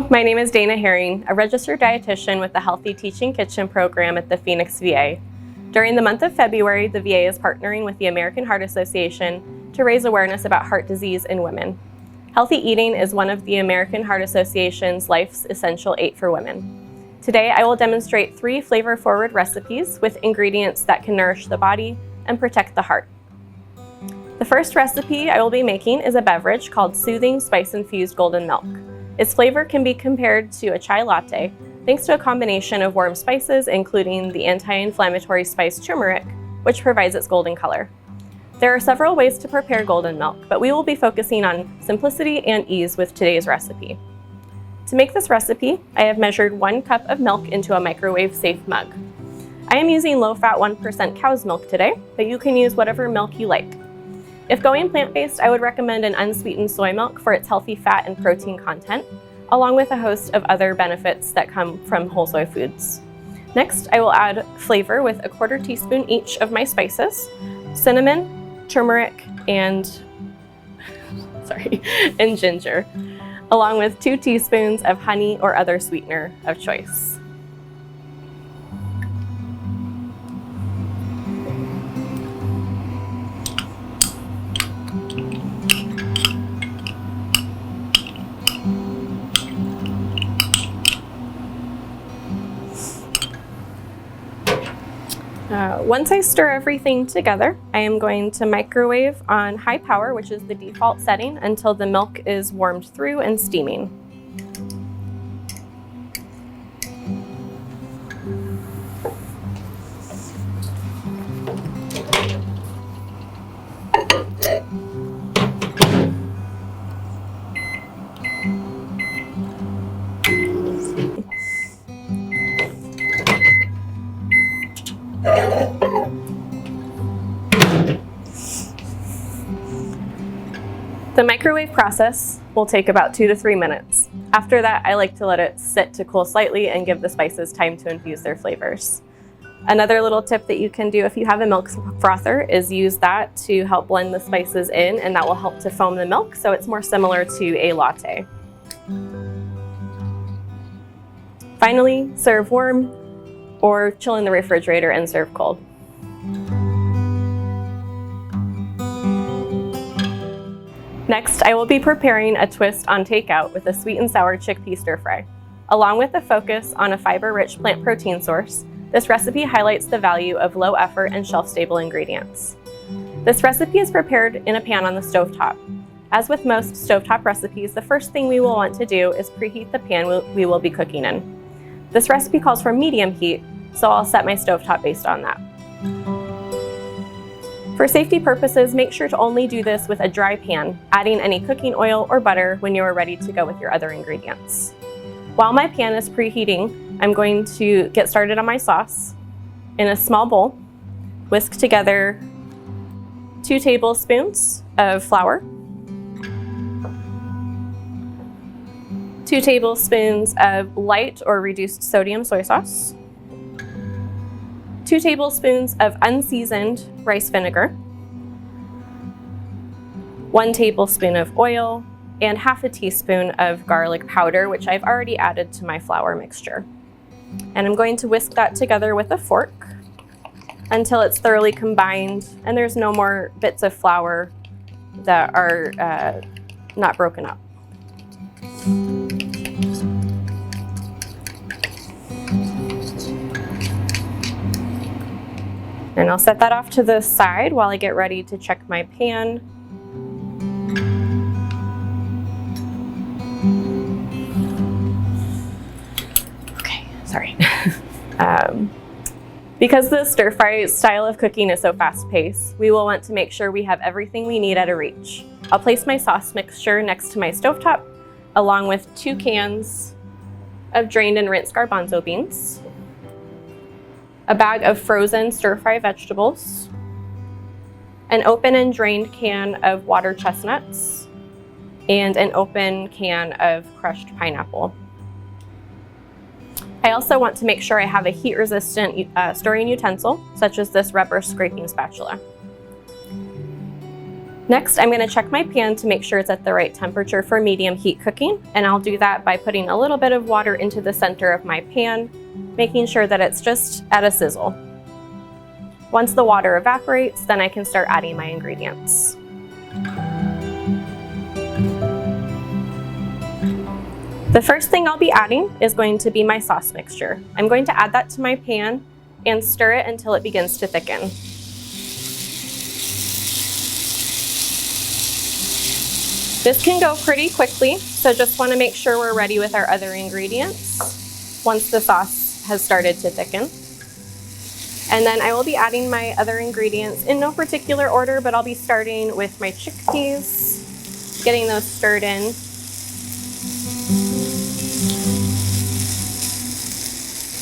Hello, my name is Dana Herring, a registered dietitian with the Healthy Teaching Kitchen program at the Phoenix VA. During the month of February, the VA is partnering with the American Heart Association to raise awareness about heart disease in women. Healthy eating is one of the American Heart Association's Life's Essential 8 for women. Today, I will demonstrate 3 flavor-forward recipes with ingredients that can nourish the body and protect the heart. The first recipe I will be making is a beverage called Soothing Spice-Infused Golden Milk. Its flavor can be compared to a chai latte, thanks to a combination of warm spices, including the anti-inflammatory spice turmeric, which provides its golden color. There are several ways to prepare golden milk, but we will be focusing on simplicity and ease with today's recipe. To make this recipe, I have measured 1 cup of milk into a microwave-safe mug. I am using low-fat 1% cow's milk today, but you can use whatever milk you like. If going plant-based, I would recommend an unsweetened soy milk for its healthy fat and protein content, along with a host of other benefits that come from whole soy foods. Next, I will add flavor with 1/4 teaspoon each of my spices, cinnamon, turmeric, and ginger, along with 2 teaspoons of honey or other sweetener of choice. Once I stir everything together, I am going to microwave on high power, which is the default setting, until the milk is warmed through and steaming. The microwave process will take about 2 to 3 minutes. After that, I like to let it sit to cool slightly and give the spices time to infuse their flavors. Another little tip that you can do if you have a milk frother is use that to help blend the spices in, and that will help to foam the milk so it's more similar to a latte. Finally, serve warm or chill in the refrigerator and serve cold. Next, I will be preparing a twist on takeout with a sweet and sour chickpea stir fry. Along with a focus on a fiber-rich plant protein source, this recipe highlights the value of low-effort and shelf-stable ingredients. This recipe is prepared in a pan on the stovetop. As with most stovetop recipes, the first thing we will want to do is preheat the pan we will be cooking in. This recipe calls for medium heat, so I'll set my stovetop based on that. For safety purposes, make sure to only do this with a dry pan, adding any cooking oil or butter when you are ready to go with your other ingredients. While my pan is preheating, I'm going to get started on my sauce. In a small bowl, whisk together 2 tablespoons of flour, 2 tablespoons of light or reduced sodium soy sauce, 2 tablespoons of unseasoned rice vinegar, 1 tablespoon of oil, and 1/2 teaspoon of garlic powder, which I've already added to my flour mixture. And I'm going to whisk that together with a fork until it's thoroughly combined and there's no more bits of flour that are not broken up. And I'll set that off to the side while I get ready to check my pan. Okay, sorry. Because the stir fry style of cooking is so fast paced, we will want to make sure we have everything we need at a reach. I'll place my sauce mixture next to my stovetop, along with 2 cans of drained and rinsed garbanzo beans, a bag of frozen stir-fry vegetables, an open and drained can of water chestnuts, and an open can of crushed pineapple. I also want to make sure I have a heat-resistant stirring utensil, such as this rubber scraping spatula. Next, I'm going to check my pan to make sure it's at the right temperature for medium heat cooking, and I'll do that by putting a little bit of water into the center of my pan, making sure that it's just at a sizzle. Once the water evaporates, then I can start adding my ingredients. The first thing I'll be adding is going to be my sauce mixture. I'm going to add that to my pan and stir it until it begins to thicken. This can go pretty quickly, so just want to make sure we're ready with our other ingredients once the sauce has started to thicken. And then I will be adding my other ingredients in no particular order, but I'll be starting with my chickpeas, getting those stirred in.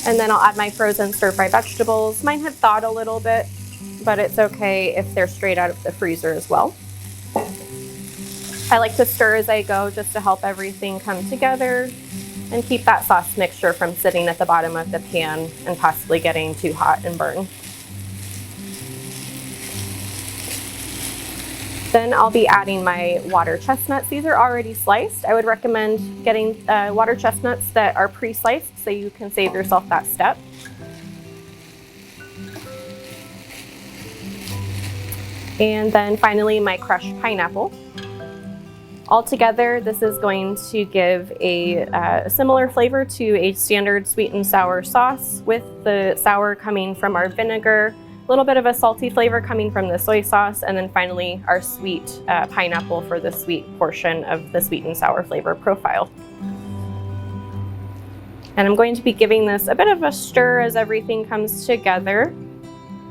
And then I'll add my frozen stir-fry vegetables. Mine have thawed a little bit, but it's okay if they're straight out of the freezer as well. I like to stir as I go just to help everything come together and keep that sauce mixture from sitting at the bottom of the pan and possibly getting too hot and burn. Then I'll be adding my water chestnuts. These are already sliced. I would recommend getting water chestnuts that are pre-sliced so you can save yourself that step. And then finally my crushed pineapple. Altogether, this is going to give a similar flavor to a standard sweet and sour sauce, with the sour coming from our vinegar, a little bit of a salty flavor coming from the soy sauce, and then finally our sweet pineapple for the sweet portion of the sweet and sour flavor profile. And I'm going to be giving this a bit of a stir as everything comes together,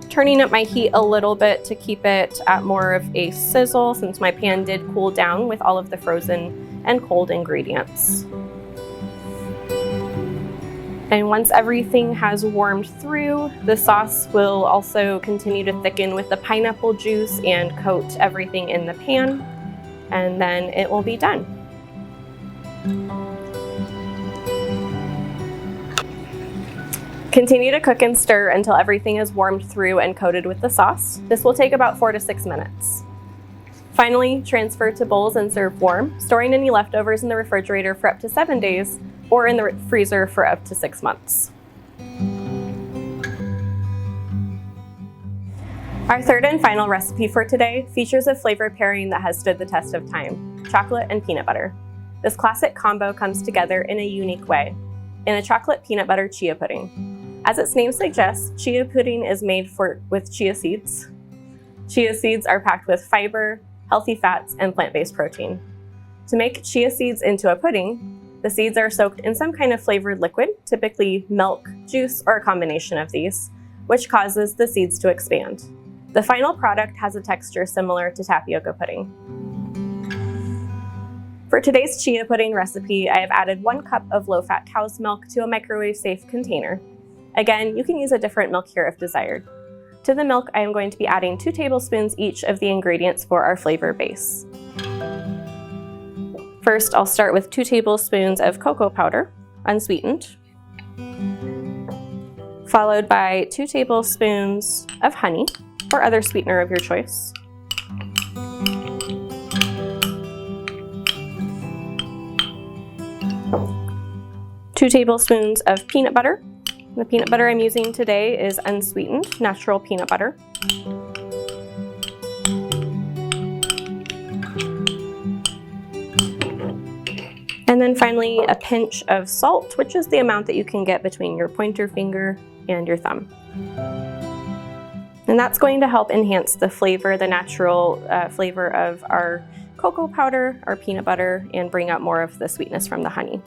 turning up my heat a little bit to keep it at more of a sizzle since my pan did cool down with all of the frozen and cold ingredients. And once everything has warmed through, the sauce will also continue to thicken with the pineapple juice and coat everything in the pan, and then it will be done. Continue to cook and stir until everything is warmed through and coated with the sauce. This will take about 4 to 6 minutes. Finally, transfer to bowls and serve warm, storing any leftovers in the refrigerator for up to 7 days or in the freezer for up to 6 months. Our third and final recipe for today features a flavor pairing that has stood the test of time: chocolate and peanut butter. This classic combo comes together in a unique way, in a chocolate peanut butter chia pudding. As its name suggests, chia pudding is made with chia seeds. Chia seeds are packed with fiber, healthy fats, and plant-based protein. To make chia seeds into a pudding, the seeds are soaked in some kind of flavored liquid, typically milk, juice, or a combination of these, which causes the seeds to expand. The final product has a texture similar to tapioca pudding. For today's chia pudding recipe, I have added 1 cup of low-fat cow's milk to a microwave-safe container. Again, you can use a different milk here if desired. To the milk, I am going to be adding 2 tablespoons each of the ingredients for our flavor base. First, I'll start with 2 tablespoons of cocoa powder, unsweetened, followed by 2 tablespoons of honey, or other sweetener of your choice. 2 tablespoons of peanut butter. The peanut butter I'm using today is unsweetened, natural peanut butter. And then finally, a pinch of salt, which is the amount that you can get between your pointer finger and your thumb. And that's going to help enhance the flavor, the natural flavor of our cocoa powder, our peanut butter, and bring out more of the sweetness from the honey.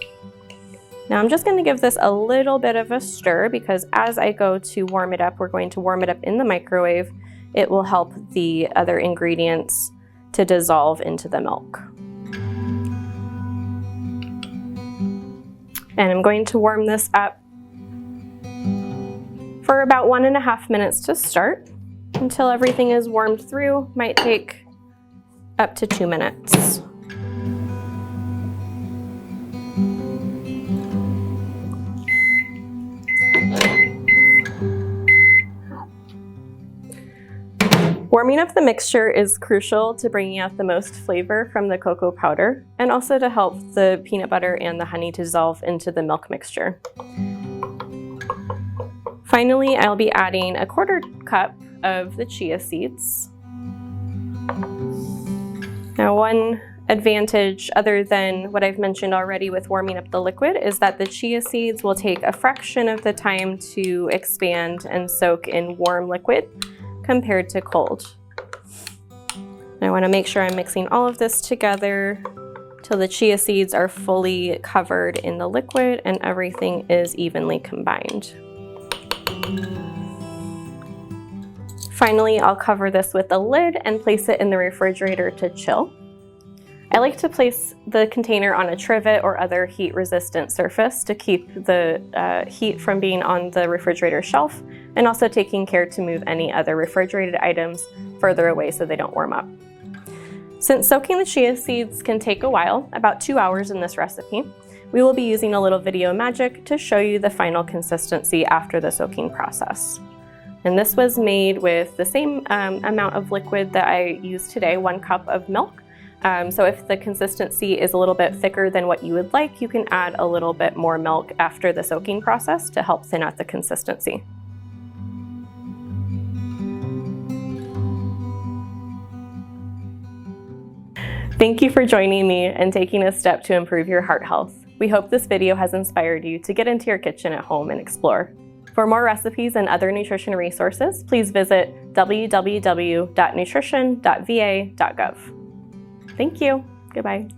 Now I'm just going to give this a little bit of a stir, because as I go to warm it up, we're going to warm it up in the microwave. It will help the other ingredients to dissolve into the milk. And I'm going to warm this up for about 1.5 minutes to start, until everything is warmed through. Might take up to 2 minutes. Warming up the mixture is crucial to bringing out the most flavor from the cocoa powder and also to help the peanut butter and the honey to dissolve into the milk mixture. Finally, I'll be adding a 1/4 cup of the chia seeds. Now, one advantage other than what I've mentioned already with warming up the liquid is that the chia seeds will take a fraction of the time to expand and soak in warm liquid compared to cold. I want to make sure I'm mixing all of this together till the chia seeds are fully covered in the liquid and everything is evenly combined. Finally, I'll cover this with a lid and place it in the refrigerator to chill. I like to place the container on a trivet or other heat-resistant surface to keep the heat from being on the refrigerator shelf, and also taking care to move any other refrigerated items further away so they don't warm up. Since soaking the chia seeds can take a while, about 2 hours in this recipe, we will be using a little video magic to show you the final consistency after the soaking process. And this was made with the same amount of liquid that I used today, 1 cup of milk. So if the consistency is a little bit thicker than what you would like, you can add a little bit more milk after the soaking process to help thin out the consistency. Thank you for joining me and taking a step to improve your heart health. We hope this video has inspired you to get into your kitchen at home and explore. For more recipes and other nutrition resources, please visit www.nutrition.va.gov. Thank you. Goodbye.